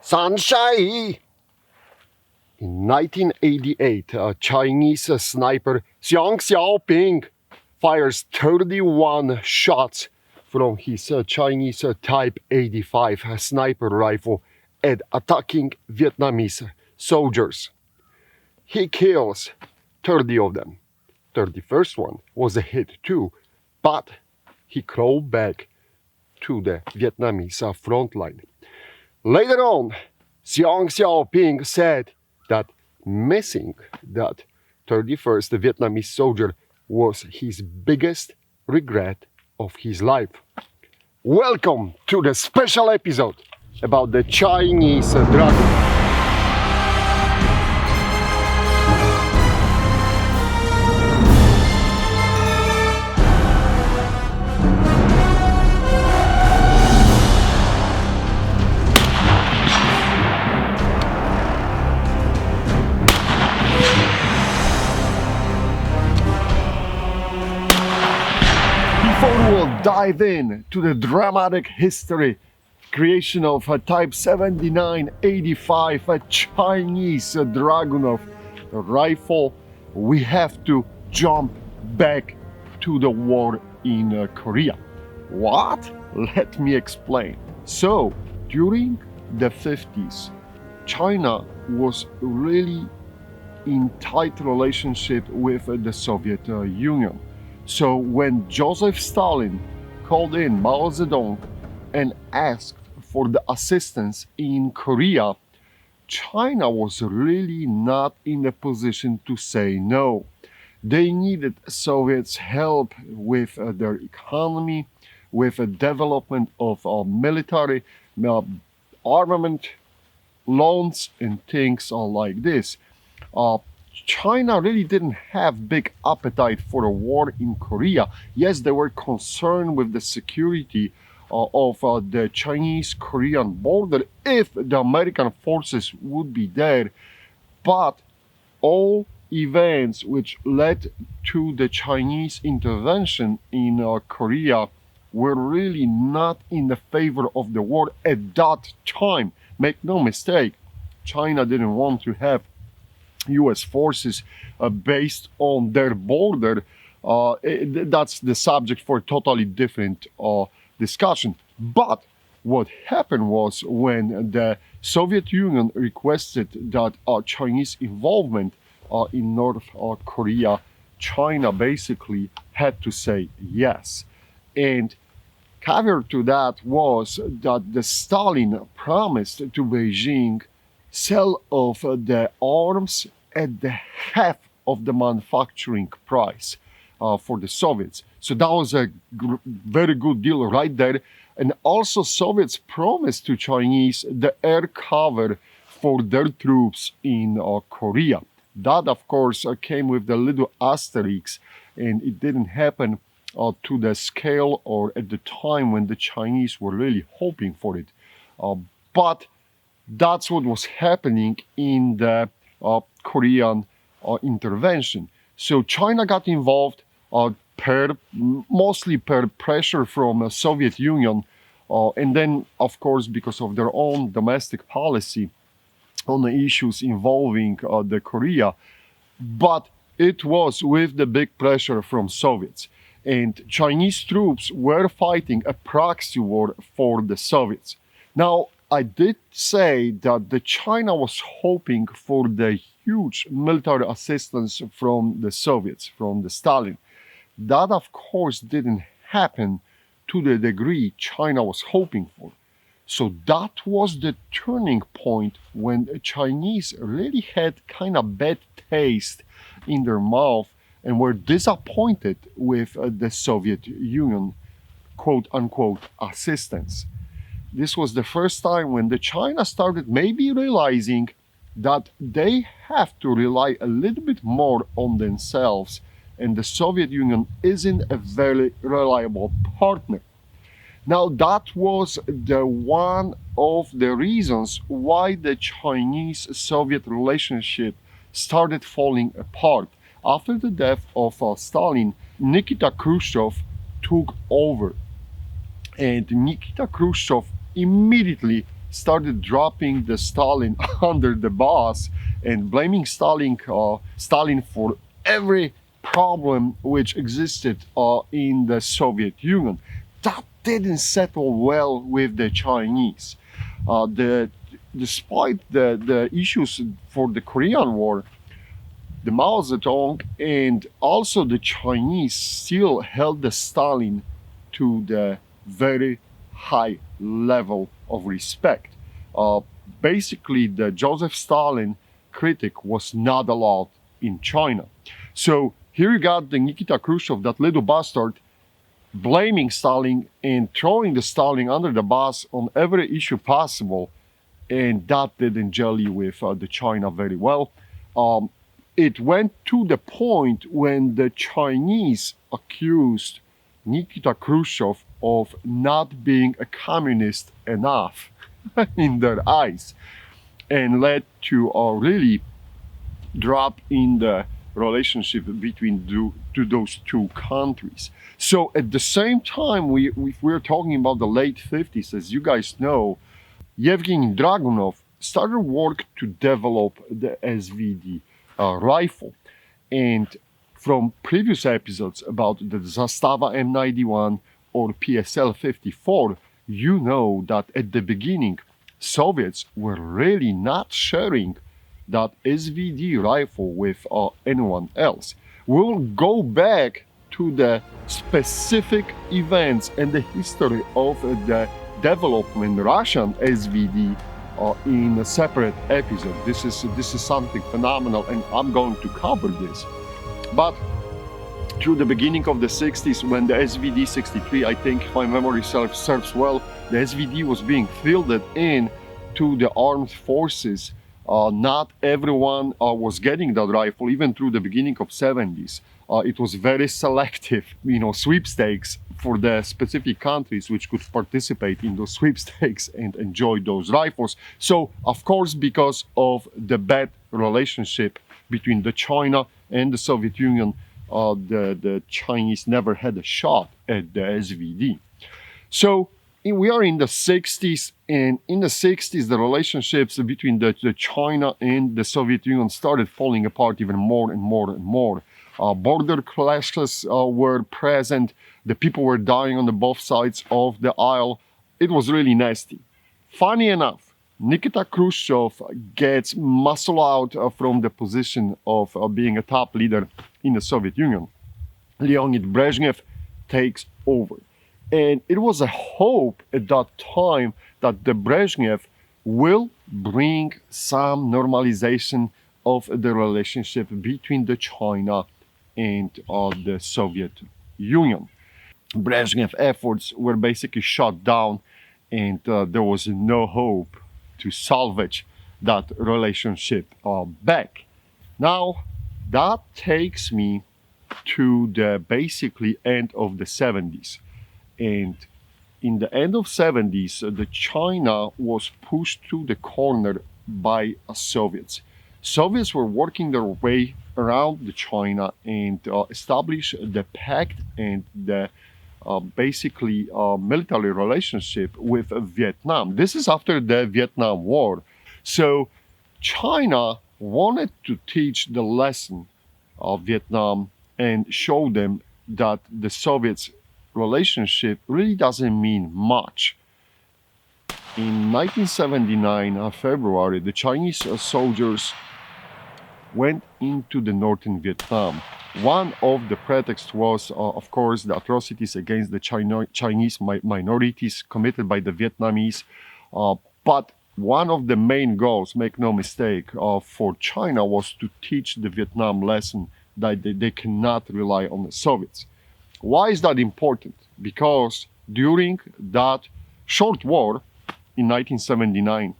Sunshine! In 1988, a Chinese sniper Xiang Xiaoping fires 31 shots from his Chinese Type 85 sniper rifle at attacking Vietnamese soldiers. He kills 30 of them. 31st one was a hit too, but he crawled back to the Vietnamese front line. Later on, Xiang Xiaoping said that missing that 31st Vietnamese soldier was his biggest regret of his life. Welcome to the special episode about the Chinese dragon. Before we'll dive in to the dramatic history creation of a Type 7985, a Chinese Dragunov rifle, we have to jump back to the war in Korea. What? Let me explain. So, during the 50s, China was really in tight relationship with the Soviet Union. So when Joseph Stalin called in Mao Zedong and asked for the assistance in Korea, China was really not in a position to say no. They needed Soviets' help with their economy, with the development of military armament, loans, and things like this. China really didn't have big appetite for a war in Korea. Yes, they were concerned with the security of the Chinese-Korean border if the American forces would be there, but all events which led to the Chinese intervention in Korea were really not in the favor of the war at that time. Make no mistake, China didn't want to have US forces based on their border. That's the subject for a totally different discussion. But what happened was when the Soviet Union requested that Chinese involvement in North Korea, China basically had to say yes. And counter to that was that the Stalin promised to Beijing sell of the arms at the half of the manufacturing price for the Soviets. So that was a very good deal right there. And also Soviets promised to Chinese the air cover for their troops in Korea. That, of course, came with the little asterisks, and it didn't happen to the scale or at the time when the Chinese were really hoping for it. But that's what was happening in the Korean intervention. So China got involved mostly per pressure from the Soviet Union, and then, of course, because of their own domestic policy on the issues involving the Korea. But it was with the big pressure from Soviets. And Chinese troops were fighting a proxy war for the Soviets. Now, I did say that the China was hoping for the huge military assistance from the Soviets, from the Stalin. That, of course, didn't happen to the degree China was hoping for. So that was the turning point when the Chinese really had kind of bad taste in their mouth and were disappointed with the Soviet Union, quote-unquote, assistance. This was the first time when the China started maybe realizing that they have to rely a little bit more on themselves, and the Soviet Union isn't a very reliable partner. Now, that was the one of the reasons why the Chinese-Soviet relationship started falling apart. After the death of Stalin, Nikita Khrushchev took over, and Nikita Khrushchev immediately started dropping the Stalin under the bus and blaming Stalin for every problem which existed in the Soviet Union. That didn't settle well with the Chinese. Despite the issues for the Korean War, the Mao Zedong and also the Chinese still held the Stalin to the very high level of respect. Basically, the Joseph Stalin critic was not allowed in China. So here you got the Nikita Khrushchev, that little bastard, blaming Stalin and throwing the Stalin under the bus on every issue possible, and that didn't jelly with the China very well. It went to the point when the Chinese accused Nikita Khrushchev of not being a communist enough in their eyes, and led to a really drop in the relationship between those two countries. So at the same time, we're talking about the late 50s, as you guys know, Yevgeny Dragunov started work to develop the SVD rifle. And from previous episodes about the Zastava M91 or PSL 54, you know that at the beginning, Soviets were really not sharing that SVD rifle with anyone else. We'll go back to the specific events and the history of the development Russian SVD in a separate episode. This is something phenomenal, and I'm going to cover this. But through the beginning of the 60s, when the SVD 63, I think if my memory serves well, the SVD was being fielded in to the armed forces. Not everyone was getting that rifle, even through the beginning of 70s. It was very selective, sweepstakes for the specific countries which could participate in those sweepstakes and enjoy those rifles. So, of course, because of the bad relationship between the China and the Soviet Union, the Chinese never had a shot at the SVD. So we are in the 60s, and in the 60s, the relationships between the China and the Soviet Union started falling apart even more and more and more. Border clashes were present. The people were dying on the both sides of the aisle. It was really nasty. Funny enough, Nikita Khrushchev gets muscle out from the position of being a top leader in the Soviet Union. Leonid Brezhnev takes over. And it was a hope at that time that the Brezhnev will bring some normalization of the relationship between the China and the Soviet Union. Brezhnev efforts were basically shut down, and there was no hope to salvage that relationship back. Now, that takes me to the basically end of the 70s. And in the end of 70s, the China was pushed to the corner by Soviets. Soviets were working their way around the China and establish the pact and the basically military relationship with Vietnam. This is after the Vietnam War. So China wanted to teach the lesson of Vietnam and show them that the Soviets relationship really doesn't mean much. In 1979, February, the Chinese soldiers went into the northern Vietnam. One of the pretexts was, of course, the atrocities against the Chinese minorities committed by the Vietnamese. But one of the main goals, make no mistake, for China was to teach the Vietnam lesson that they cannot rely on the Soviets. Why is that important? Because during that short war in 1979,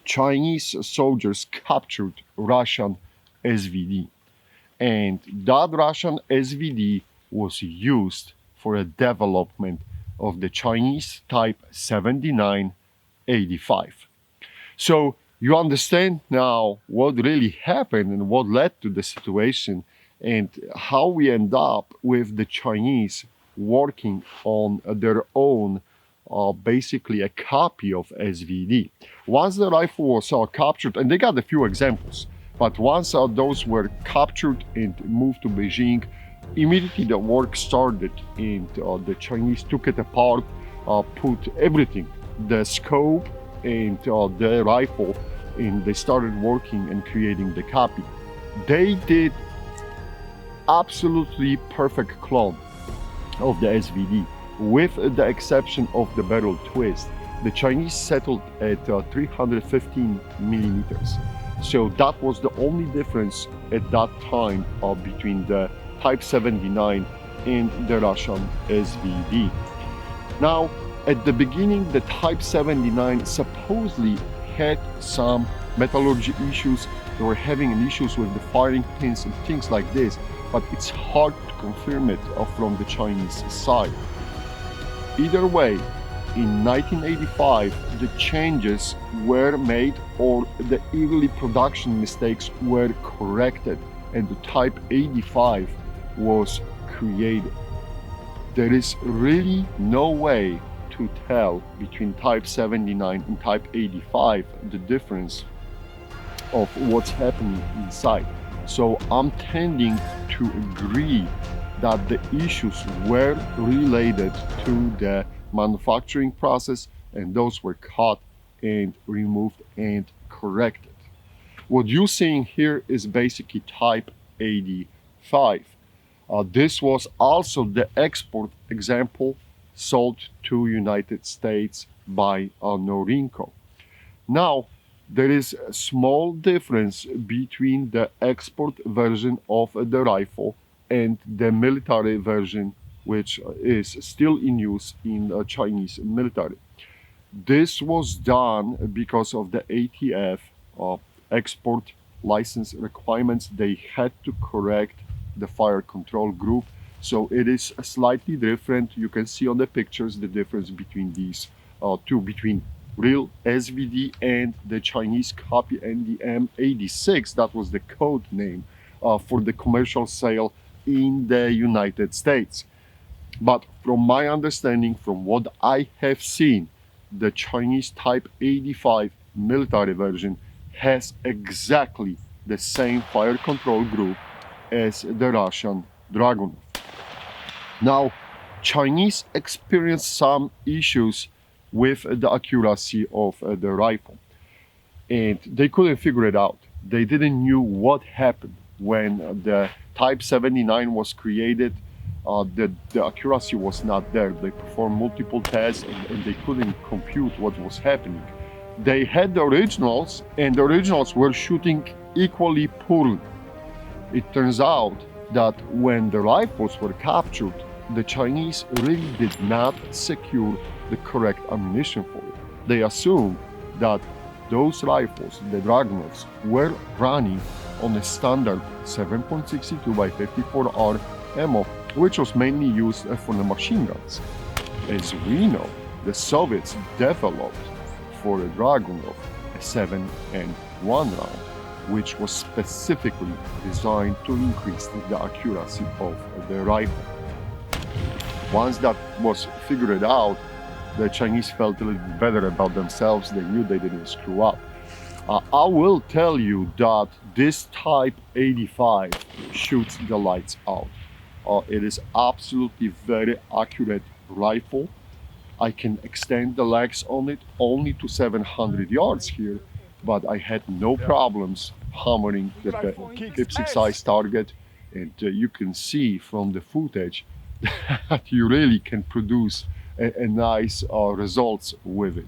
Chinese soldiers captured Russian SVD. And that Russian SVD was used for a development of the Chinese Type 7985. So you understand now what really happened and what led to the situation, and how we end up with the Chinese working on their own basically a copy of SVD. Once the rifle was captured, and they got a few examples, but once those were captured and moved to Beijing, immediately the work started, and the Chinese took it apart, put everything, the scope and the rifle, and they started working and creating the copy. They did absolutely perfect clone of the SVD, with the exception of the barrel twist. The Chinese settled at 315 millimeters. So that was the only difference at that time between the Type 79 and the Russian SVD. Now, at the beginning, the Type 79 supposedly had some metallurgy issues. They were having issues with the firing pins and things like this, but it's hard to confirm it from the Chinese side. Either way, in 1985, the changes were made, or the early production mistakes were corrected, and the Type 85 was created. There is really no way to tell between Type 79 and Type 85 the difference of what's happening inside. So I'm tending to agree that the issues were related to the manufacturing process, and those were caught and removed and corrected. What you're seeing here is basically Type 85. This was also the export example sold to United States by Norinco. Now, there is a small difference between the export version of the rifle and the military version, which is still in use in the Chinese military. This was done because of the ATF export license requirements. They had to correct the fire control group, so it is slightly different. You can see on the pictures the difference between these two, between real SVD and the Chinese copy NDM86. That was the code name for the commercial sale in the United States. But from my understanding, from what I have seen, the Chinese Type 85 military version has exactly the same fire control group as the Russian Dragunov. Now, Chinese experienced some issues with the accuracy of the rifle, and they couldn't figure it out. They didn't know what happened when the Type 79 was created. The accuracy was not there. They performed multiple tests, and they couldn't compute what was happening. They had the originals, and the originals were shooting equally poorly. It turns out that when the rifles were captured, the Chinese really did not secure the correct ammunition for it. They assumed that those rifles, the Dragunovs, were running on a standard 7.62 by 54R ammo, which was mainly used for the machine guns. As we know, the Soviets developed for the Dragunov a 7-1 round, which was specifically designed to increase the accuracy of the rifle. Once that was figured out, the Chinese felt a little bit better about themselves. They knew they didn't screw up. I will tell you that this Type 85 shoots the lights out. It is absolutely very accurate rifle. I can extend the legs on it only to 700 yards here, but I had no problems hammering the dipstick size target, and you can see from the footage that you really can produce a nice results with it.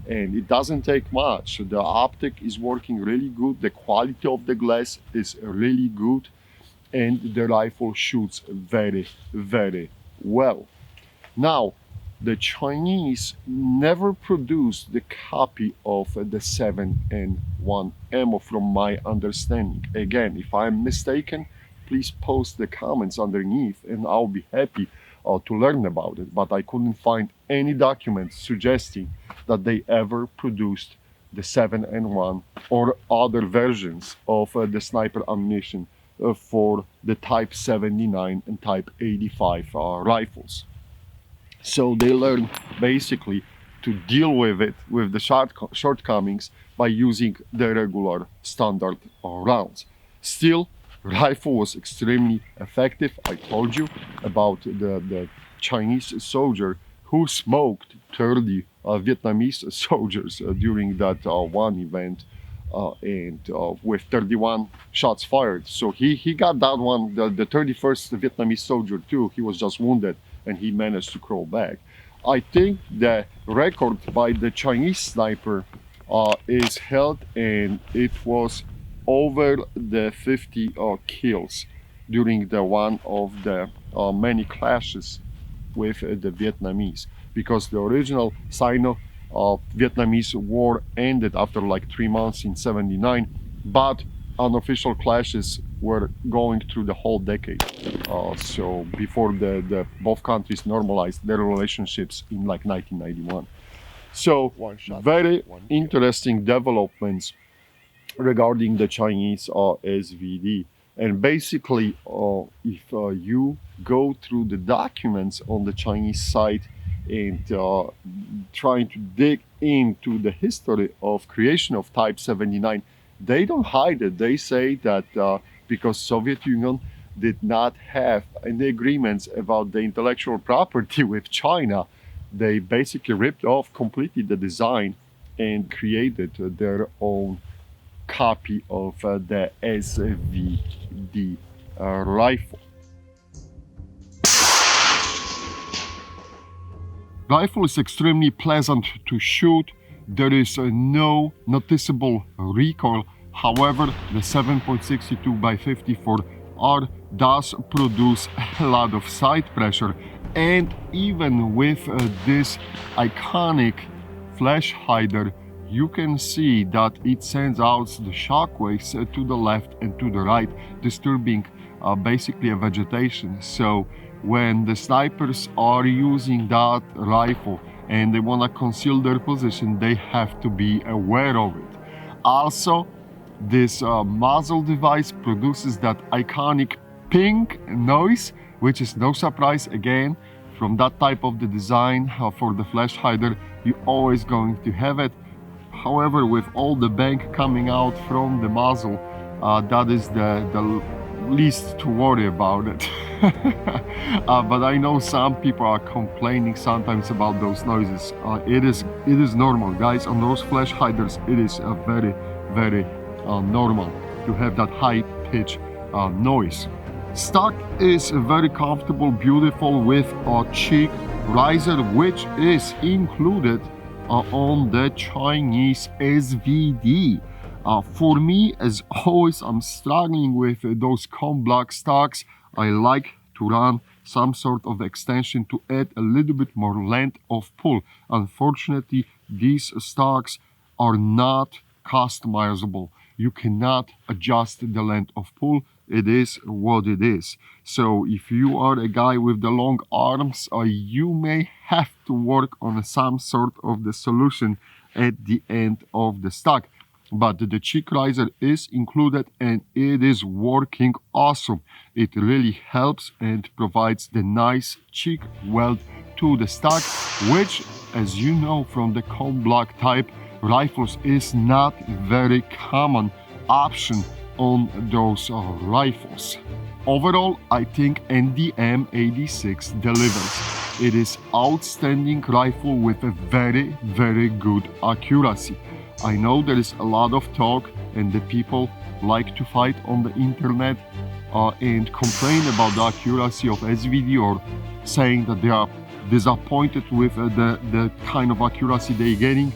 And it doesn't take much. The optic is working really good, the quality of the glass is really good, and the rifle shoots very, very well. Now, the Chinese never produced the copy of the 7-1 ammo, from my understanding. Again, if I'm mistaken, please post the comments underneath and I'll be happy to learn about it. But I couldn't find any documents suggesting that they ever produced the 7-1 or other versions of the sniper ammunition for the Type 79 and Type 85 rifles. So they learn basically to deal with it, with the shortcomings, by using the regular standard rounds. Still, rifle was extremely effective. I told you about the Chinese soldier who smoked 30 Vietnamese soldiers during that one event, and with 31 shots fired. So he got that one, the 31st Vietnamese soldier too. He was just wounded and he managed to crawl back. I think the record by the Chinese sniper is held, and it was over the 50 kills during the one of the many clashes with the Vietnamese, because the original Sino-Vietnamese war ended after like 3 months in '79, but unofficial clashes were going through the whole decade. So before the both countries normalized their relationships in like 1991. So very interesting developments regarding the Chinese SVD. And basically, if you go through the documents on the Chinese side and trying to dig into the history of creation of Type 79, they don't hide it. They say that because Soviet Union did not have any agreements about the intellectual property with China, they basically ripped off completely the design and created their own copy of the SVD rifle. Rifle is extremely pleasant to shoot. There is no noticeable recoil. However, the 7.62 by 54R does produce a lot of side pressure, and even with this iconic flash hider, you can see that it sends out the shockwaves to the left and to the right, disturbing basically a vegetation. So when the snipers are using that rifle and they want to conceal their position, they have to be aware of it. Also, this muzzle device produces that iconic ping noise, which is no surprise again. From that type of the design for the flash hider, you're always going to have it. However, with all the bang coming out from the muzzle, that is the least to worry about it. But I know some people are complaining sometimes about those noises. It is normal, guys. On those flash hiders, it is very normal to have that high pitch noise. Stock is very comfortable, beautiful, with a cheek riser, which is included on the Chinese SVD. For me, as always, I'm struggling with those cone block stocks. I like to run some sort of extension to add a little bit more length of pull. Unfortunately, these stocks are not customizable. You cannot adjust the length of pull. It is what it is. So if you are a guy with the long arms, you may have to work on some sort of the solution at the end of the stock. But the cheek riser is included and it is working awesome. It really helps and provides the nice cheek weld to the stock, which, as you know from the cone block type rifles, is not very common option on those rifles. Overall, I think NDM86 delivers. It is outstanding rifle with a very good accuracy. I know there is a lot of talk and the people like to fight on the internet and complain about the accuracy of SVD, or saying that they are disappointed with the kind of accuracy they're getting.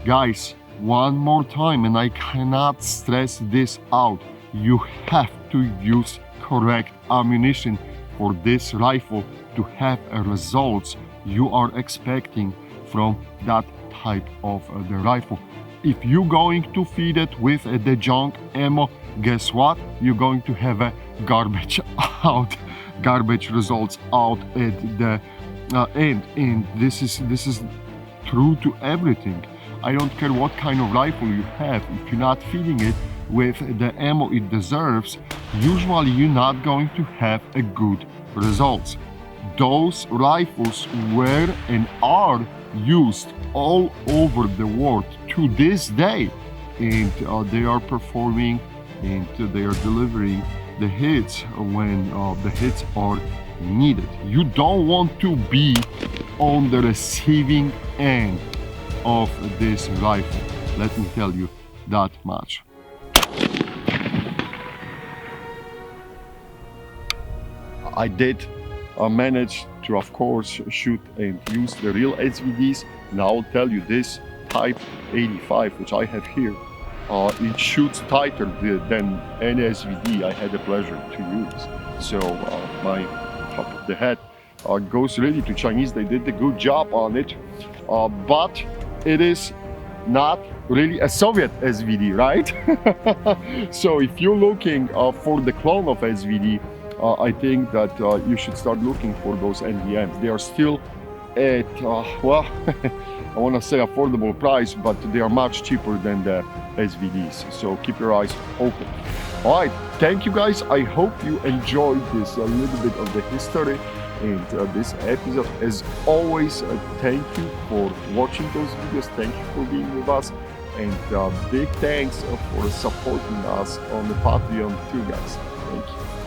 Guys, one more time, and I cannot stress this out, you have to use correct ammunition for this rifle to have results you are expecting from that type of the rifle. If you're going to feed it with the junk ammo, guess what? You're going to have a garbage results out at the end. And this is true to everything. I don't care what kind of rifle you have. If you're not feeding it with the ammo it deserves, usually you're not going to have a good results. those rifles were and are used all over the world to this day, and they are performing and they are delivering the hits when the hits are needed. You don't want to be on the receiving end of this rifle, let me tell you that much. I did manage to, of course, shoot and use the real SVDs, and I'll tell you this Type 85, which I have here, it shoots tighter than any SVD I had the pleasure to use. So my top of the head goes really to Chinese. They did a good job on it, but it is not really a Soviet SVD, right? So if you're looking for the clone of SVD, I think that you should start looking for those NDMs. They are still at, well, I want to say affordable price, but they are much cheaper than the SVDs. So keep your eyes open. All right, thank you guys. I hope you enjoyed this a little bit of the history and this episode. As always, thank you for watching those videos. Thank you for being with us. And big thanks for supporting us on the Patreon too, guys. Thank you.